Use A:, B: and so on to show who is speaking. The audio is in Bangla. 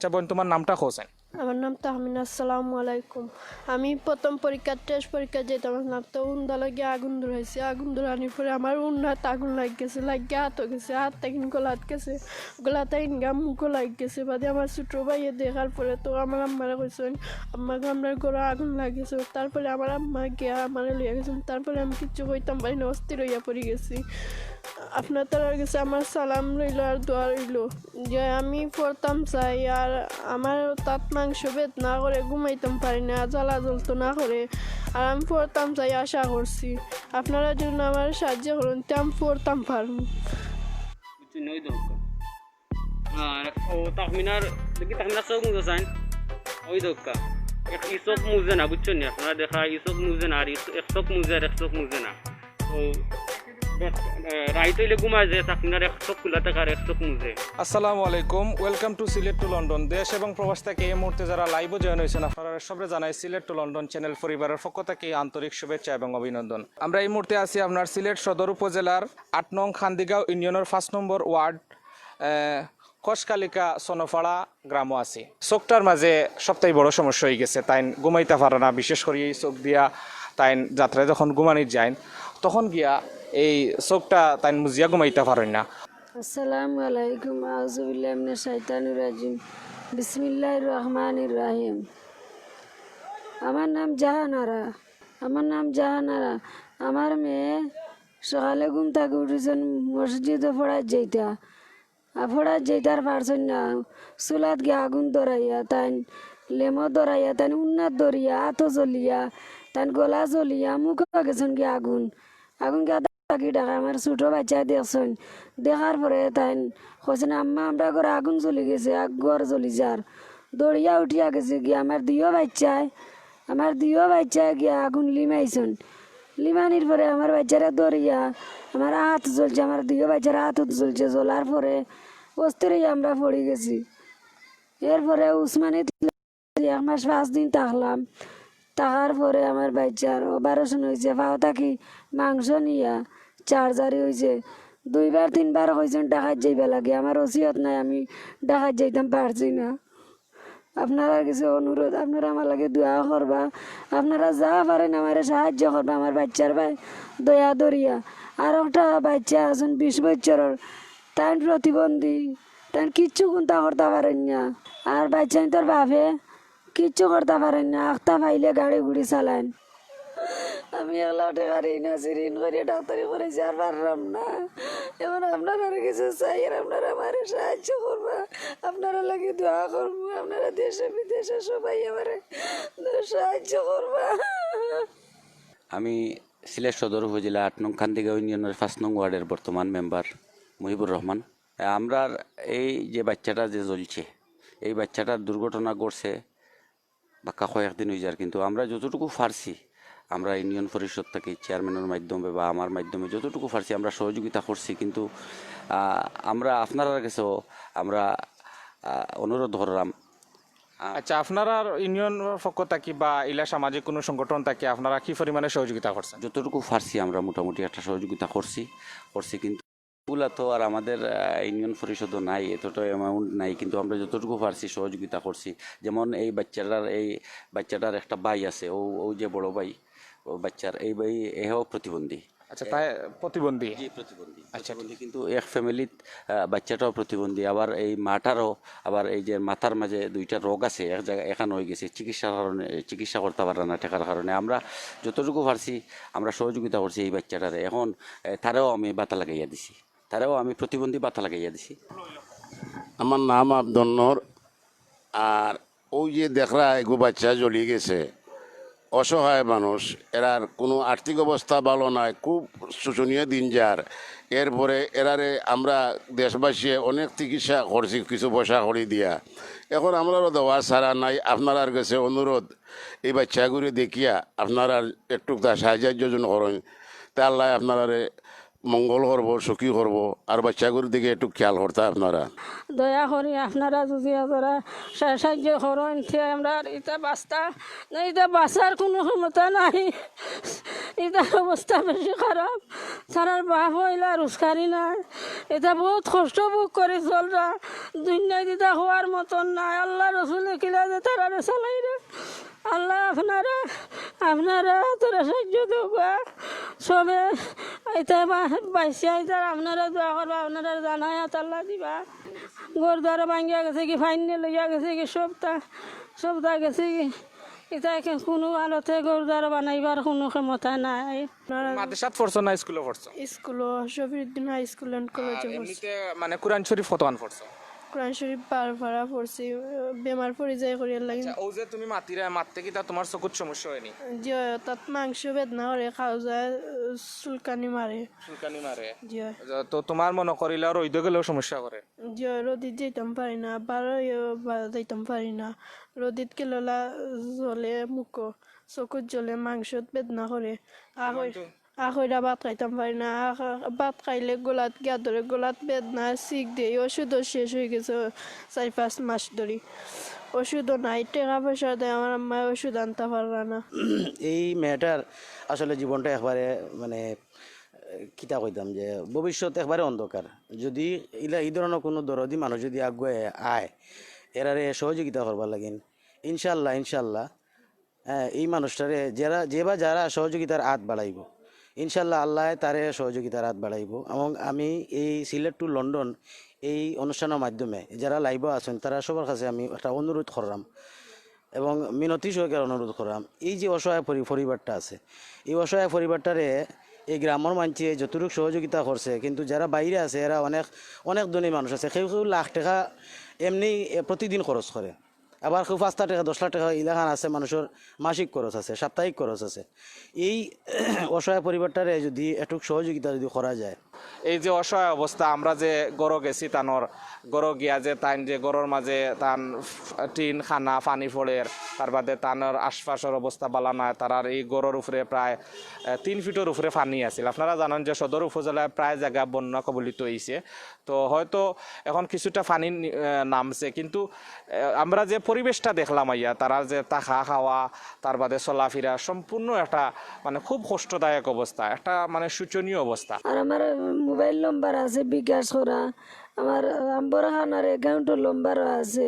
A: আচ্ছা বোন, তোমার নামটা খোঁজেন।
B: আমার নাম তাহমিনা। আসসালামু আলাইকুম। আমি প্রথম টেস্ট পরীক্ষা যেতাম না, তো উন্দা লাগিয়ে আগুন ধরাইছে। আগুন ধরানোর পরে আমার উন্নাত আগুন লাগ গেছে, লাগিয়ে হাত গেছে, হাত থেকে গোলাত গেছে, গোলাতে ইনগাম মুখও লাগ গেছে। বাদে আমার ছোটো ভাইয়ে দেখার পরে তো আমার আম্মারা কইছেন আম্মাকে আমার ঘরে আগুন লাগিয়েছে। তারপরে আমার আম্মা গিয়া আমার লইয়া গেছেন। তারপরে আমি কিচ্ছু কইতাম পারি না, অস্থির হইয়া পড়ে গেছি। আপনার তার কাছে আমার সালাম রইল আর দোয়া রইল যে আমি পড়তাম চাই, আর আমার তাত মাংস বেদ না করে ঘুমাইতাম পারি না, জ্বালা জ্বলতো না করে, আর আমি পড়তাম চাই আশা করছি আপনারা জন্য আমার সাহায্য করুন, তো আমি পড়তাম পারবো।
C: আর ও তাহমিনার দেখি তাহমিনার চোখ মুজে চাইন ওই দোকা এক চোখ মুজে না, বুঝছেন না আপনারা দেখা এই চোখ মুজে না, আর এক চোখ মুজে আর এক চোখ মুজে না। তো রাইত হইলে ঘুমায় যায়, তাহমিনার এক চোখ খোলা থাকে আর এক চোখ মুজে।
A: আসসালামু আলাইকুম, welcome to Sylhet to London. দেশ এবং প্রবাস থেকে এই মুহূর্তে যারা লাইভে জয়েন হয়েছেন আপনারা সবাই জানাই সিলেট টু লন্ডন চ্যানেল পরিবারের পক্ষ থেকে আন্তরিক শুভেচ্ছা এবং অভিনন্দন। আমরা এই মুহূর্তে আছি আপনার সিলেট সদর উপজেলার ৮ নং খান্দিগাঁও ইউনিয়নের ৫ নম্বর ওয়ার্ড কসকালিকা সনফাড়া গ্রামও আছি। চোখটার মাঝে সবথেকে বড় সমস্যা হয়ে গেছে, তাই ঘুমাইতে পারে না। বিশেষ করে এই চোখ দিয়া তাই যাত্রায় যখন ঘুমানি যায় তখন গিয়া এই চোখটা তাই মুজিয়া ঘুমাইতে পারেন না।
D: আসসালামু আলাইকুম, আউযুবিল্লাহি মিনাশ শাইতানির রাজিম, বিসমিল্লাহির রহমানির রহিম। আমার নাম জাহানারা। আমার মেয়ে সকালে ঘুম থেকে উঠেছেন, মসজিদে ফড়ার যেতার পারছেন না। চুলাত গিয়ে আগুন ধরাইয়া তাই লেমো ধরাইয়া তাই উন্নাত ধরিয়া হাতও জ্বলিয়া তাই গলা জ্বলিয়া মুখ গেছেন গিয়ে আগুন গিয়া থাকি ডাকা। আমার ছোটো বাচ্চা দেখছেন, দেখার পরে তাই কইছেন আম্মা আমরা ঘরে আগুন জ্বলি গেছে, ঘর জ্বলি যার। দৌড়িয়া উঠিয়া গেছে গিয়া আমার দুইও বাচ্চায় গিয়া আগুন লিমানির পরে আমার বাচ্চারা দৌড়িয়া আমার হাত জ্বলছে, আমার দুইও বাচ্চারা হাত জ্বলছে। জ্বলার পরে অস্থির আমরা পড়ে গেছি। এরপরে উসমানি 1 মাস 5 দিন থাকলাম। থাকার পরে আমার বাচ্চার অপারেশন হয়েছে, পাও থাকি মাংস নিয়া চার্জারি হয়েছে। 2বার 3বার হয়েছেন ডাকাত যাইবা লাগে। আমার ওসিয়ত নাই, আমি ডাকাত যাইতাম পারছি না। আপনারা কিছু অনুরোধ, আপনারা আমার লাগে দোয়া করবা, আপনারা যা পারেন আমার সাহায্য করবা। আমার বাচ্চার ভাই দয়া দরিয়া আর একটা বাচ্চা আছেন 20 বছরের, তাই প্রতিবন্ধী, তাই কিচ্ছু কোনটা করতে পারেন না। আর বাচ্চা তোর বাপে কিচ্ছু করতে পারেন না, আখতা পাইলে গাড়ি ঘুড়ি চালান। আমি এগুলো টেকারি না ঋণ করে ডাক্তারি করেছি, আর পারলাম না। এখন আপনারা কিছু চাই, আর আপনারা আমার সাহায্য করবা, আপনারা লাগে দোয়া করবো, আপনারা দেশে বিদেশে সবাই আমার সাহায্য করবা।
E: আমি সিলেট সদর উপজেলা 8 নং খান্দিগাঁও ইউনিয়নের 5 নং ওয়ার্ডের বর্তমান মেম্বার মুহিবুর রহমান। আমরা এই যে বাচ্চাটা যে জ্বলছে, এই বাচ্চাটার দুর্ঘটনা ঘটছে বাক্কা কয়েকদিন হয়ে যার, কিন্তু আমরা যতটুকু পারছি আমরা ইউনিয়ন পরিষদ থেকে চেয়ারম্যানের মাধ্যমে বা আমার মাধ্যমে যতটুকু পারছি আমরা সহযোগিতা করছি। কিন্তু আমরা আপনার কাছেও আমরা অনুরোধ করলাম।
A: আচ্ছা, আপনারা ইউনিয়ন পক্ষ থাকি বা ইলা সামাজিক কোনো সংগঠন থাকি আপনারা কি পরিমাণে সহযোগিতা করছেন?
E: যতটুকু পারছি আমরা মোটামুটি একটা সহযোগিতা করছি, কিন্তু এগুলা তো আর আমাদের ইউনিয়ন পরিষদও নাই, এতটা অ্যামাউন্ট নাই, কিন্তু আমরা যতটুকু পারছি সহযোগিতা করছি। যেমন এই বাচ্চাটার একটা ভাই আছে, ও যে বড় ভাই ও বাচ্চার, এই ভাই এও প্রতিবন্ধী।
A: আচ্ছা, তাই প্রতিবন্ধী?
E: জি প্রতিবন্ধী। আচ্ছা, কিন্তু এক ফ্যামিলিত বাচ্চাটাও প্রতিবন্ধী, আবার এই মাটারও আবার এই যে মাথার মাঝে 2টা রোগ আছে, এক জায়গায় এখানে হয়ে গেছে, চিকিৎসা করতে পারে না টাকার কারণে। আমরা যতটুকু পারছি আমরা সহযোগিতা করছি এই বাচ্চাটারে। এখন তারাও আমি বাতা লাগাইয়া দিছি, আমি প্রতিবন্ধী বাতা লাগাইয়া দিছি।
F: আমার নাম আব্দুল নূর। আর ওই যে দেখরা এগো বাচ্চা জ্বলিয়ে গেছে, অসহায় মানুষ, এরার কোনো আর্থিক অবস্থা ভালো নয়, খুব শোচনীয় দিন যার। এরপরে এরারে আমরা দেশবাসী অনেক চিকিৎসা করছি কিছু পয়সা করে দিয়া। এখন আমরাও দেওয়া ছাড়া নাই। আপনার কাছে অনুরোধ, এই বাচ্চাগুলি দেখিয়া আপনারা একটু সাহায্য করেন, তা আল্লাহ আপনারা মঙ্গল করব, সুখী করব। আর বাচ্চাগুলোর দিকে একটু খেয়াল করতে আপনারা
D: দয়া করি, আপনারা যদি আপনারা সাহায্য করেন আমরা এটা বাঁচা কোনো ক্ষমতা নাই। এটার অবস্থা বেশি খারাপ সারার বাপ হইলা রোজগারি নাই এটা বহুত কষ্ট ভোগ করে চলরা দুনিয়ায় দিতা হওয়ার মতন নাই আল্লাহ রসুল কিলা যে তারা চালাই রে আল্লাহ আপনারা তোরা সাহায্য দেবা সবে এটা বাইসে আইতার আপনারা দোয়া করবা আপনারা জানাই আল্লাহ দিবা ঘর দ্বার ভাঙ্গিয়া গেছে কি ফাইনে লইয়া গেছে কি সবটা গেছে কি এটা কোনো আলোতে ঘর দ্বার বানাইবার কোনো ক্ষমতা নাই
A: মাদ্রাসাত পড়ছো না স্কুলে পড়ছো?
B: স্কুলও শফিউদ্দিন হাই স্কুল অ্যান্ড কলেজে পড়ছি
A: এমনিতে মানে কোরআন শরীফ কতক্ষণ পড়ছো?
B: কোরআন শরীফ বারবার পড়ছি বেমার পরিচয় করিয়ার লাগে
A: ও যে তুমি মারতে কি তা তোমার চকুত সমস্যা হয়নি?
B: যে তাত মাংস বেদনা করে খাওয়া যায় চুলকানি মারে
A: চুলকানি মারে?
B: যে
A: তো তোমার মনে করিলে রইদ গেলেও সমস্যা করে?
B: যে রোদিত যেতাম পারি না যাইতাম পারি না রোদিত কেলা জলে মুখো চকুত জ্বলে মাংসত বেদনা করে আখইরা ভাত খাইতাম পারি না ভাত খাইলে গোলাত গিয়া ধরে গোলাত বেদনা শিখ দিয়ে ওষুধও শেষ হয়ে গেছে 4-5 মাস ধরে ওষুধও নাই টাকা পয়সা দেয় আমার আম্মা ওষুধ আনতে পারল না
G: এই মেয়েটার আসলে জীবনটা একবারে মানে কিতা কইতাম যে ভবিষ্যৎ একবারে অন্ধকার যদি এই ধরনের কোনো দরদি মানুষ যদি আগুয়ে আয় এরারে সহযোগিতা করবার লাগেন ইনশাল্লাহ এই মানুষটারে যারা সহযোগিতার হাত বাড়াইব ইনশাল্লাহ আল্লাহ তারে সহযোগিতার হাত বাড়াইব এবং আমি এই সিলেট টু লন্ডন এই অনুষ্ঠানের মাধ্যমে যারা লাইভ আছেন তারা সবার কাছে আমি একটা অনুরোধ করলাম এবং মিনতি সহকারে অনুরোধ করলাম এই যে অসহায় পরিবারটা আছে এই অসহায় পরিবারটারে এই গ্রামের মানুষে যতটুকু সহযোগিতা করছে কিন্তু যারা বাইরে আছে এরা অনেক ধনী মানুষ আছে কেউ লাখ টাকা এমনি প্রতিদিন খরচ করে আবার কেউ 5 টাকা 10 লাখ টাকা ইলাকান আছে মানুষের মাসিক খরচ আছে সাপ্তাহিক খরচ আছে এই অসহায় পরিবারটারে যদি একটু সহযোগিতা যদি করা যায়
A: এই যে অসহায় অবস্থা আমরা যে গড় গেছি তানোর গড় গিয়া যে তান যে গড়ের মাঝে তান টিন খানা পানি ফলের তার বাদে তানোর আশপাশের অবস্থা বালা নয় তারার এই গড়ের উপরে প্রায় 3 ফিটের উপরে পানি আছিল আপনারা জানেন যে সদর উপজেলায় প্রায় জায়গা বন্যা কবলিত হয়েছে তো হয়তো এখন কিছুটা পানি নামছে কিন্তু আমরা যে পরিবেশটা দেখলাম আইয়া তারা যে থাকা খাওয়া তার বাদে চলাফেরা সম্পূর্ণ একটা মানে খুব কষ্টদায়ক অবস্থা একটা মানে শোচনীয় অবস্থা
D: আর আমার মোবাইল নম্বর আছে বিকাশ করা আমার আম্বর খানার অ্যাকাউন্টের নম্বরও আছে